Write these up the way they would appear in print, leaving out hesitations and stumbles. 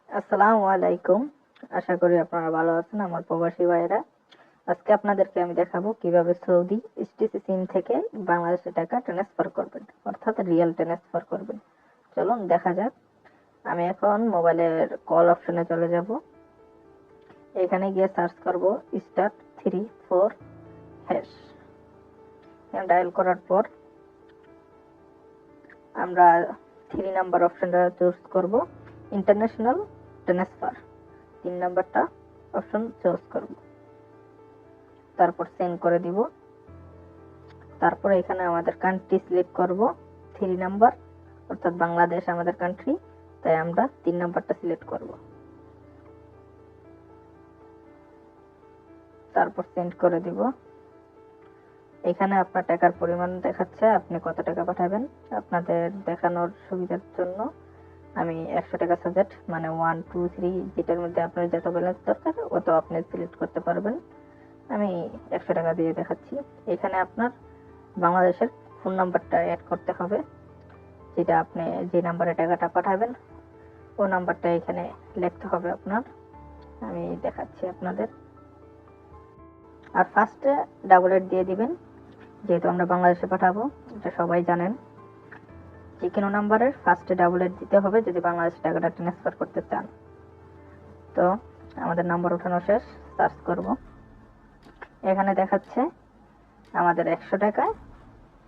আসসালামু আলাইকুম। আশা করি আপনারা ভালো আছেন আমার প্রবাসী ভাইয়েরা। আজকে আপনাদেরকে আমি দেখাবো কিভাবে সৌদি এসটিসি সিম থেকে বাংলাদেশে টাকা ট্রান্সফার করবেন, অর্থাৎ রিয়াল ট্রান্সফার করবেন। চলুন দেখা যাক। আমি এখন মোবাইলের কল অপশনে চলে যাব। এখানে গিয়ে সার্চ করব *34# ডায়াল করার পর আমরা 3 নাম্বার অপশনটা চুজ করব, ইন্টারন্যাশনাল ট্রান্সফার। 3 নাম্বারটা অপশন চুজ করব, তারপর সেন্ড করে দিব। তারপর এখানে আমাদের কান্ট্রি সিলেক্ট করব 3 নাম্বার, অর্থাৎ বাংলাদেশ আমাদের কান্ট্রি, তাই আমরা 3 নাম্বারটা সিলেক্ট করব। তারপর সেন্ড করে দিব। এখানে আপনার টাকার পরিমাণ দেখাচ্ছে, আপনি কত টাকা পাঠাবেন। আপনাদের দেখানোর সুবিধার জন্য আমি 100 টাকা সাজেস্ট, মানে 1 2 3 যেটার মধ্যে আপনার যত ব্যালেন্স দরকার অত আপনি সিলেক্ট করতে পারবেন। আমি 100 টাকা দিয়ে দেখাচ্ছি। এখানে আপনার বাংলাদেশের ফোন নাম্বারটা অ্যাড করতে হবে, যেটা আপনি যে নাম্বারে টাকাটা পাঠাবেন ও নাম্বারটা এখানে লিখতে হবে আপনার। আমি দেখাচ্ছি আপনাদের। আর ফার্স্টে ডাবল এড দিয়ে দিবেন, যেহেতু আমরা বাংলাদেশে পাঠাবো, এটা সবাই জানেন। যে কোনো নাম্বারের ফার্স্টে ডাবল এড দিতে হবে যদি বাংলাদেশে টাকাটা ট্রান্সফার করতে চান। তো আমাদের নাম্বার ওঠানো শেষ, সার্চ করব। এখানে দেখাচ্ছে আমাদের 100 টাকায়,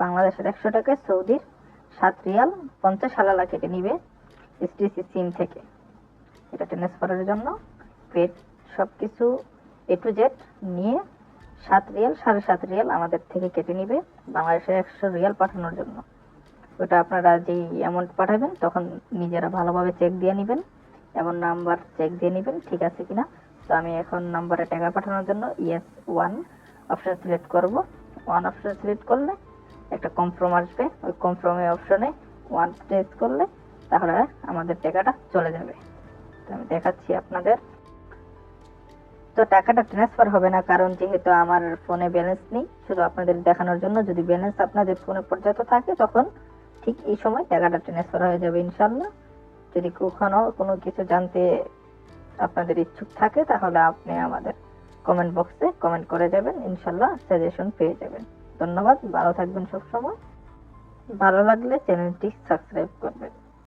বাংলাদেশের 100 টাকায় সৌদির 7 রিয়াল 50 হালালা কেটে নিবে এসটিসি সিম থেকে। এটা ট্রান্সফারের জন্য পেড সবকিছু এ টু জেড নিয়ে 7 রিয়াল 7.5 রিয়াল আমাদের থেকে কেটে নিবে বাংলাদেশে 100 রিয়াল পাঠানোর জন্য। ওটা আপনারা যেই অ্যামাউন্ট পাঠাবেন তখন নিজেরা ভালোভাবে চেক দিয়ে নেবেন এবং নাম্বার চেক দিয়ে নেবেন ঠিক আছে কিনা। তো আমি এখন নাম্বারে টাকা পাঠানোর জন্য ইয়েস 1 অপশন সিলেক্ট করব। 1 অপশন সিলেক্ট করলে একটা কনফার্ম আসবে, ওই কনফার্মে অপশনে 1 প্রেস করলে তাহলে আমাদের টাকাটা চলে যাবে। তো আমি দেখাচ্ছি আপনাদের। তো টাকাটা ট্রান্সফার হবে না, কারণ যেহেতু আমার ফোনে ব্যালেন্স নেই। শুধু আপনাদের দেখানোর জন্য, যদি ব্যালেন্স আপনাদের ফোনে পর্যাপ্ত থাকে তখন ঠিক এই সময় টাকাটা ট্রান্সফার হয়ে যাবে ইনশাল্লাহ। যদি কখনো কোনো কিছু জানতে আপনাদের ইচ্ছুক থাকে তাহলে আপনি আমাদের কমেন্ট বক্সে কমেন্ট করে যাবেন, ইনশাল্লাহ সাজেশন পেয়ে যাবেন। ধন্যবাদ, ভালো থাকবেন সবসময়। ভালো লাগলে চ্যানেলটি সাবস্ক্রাইব করবেন।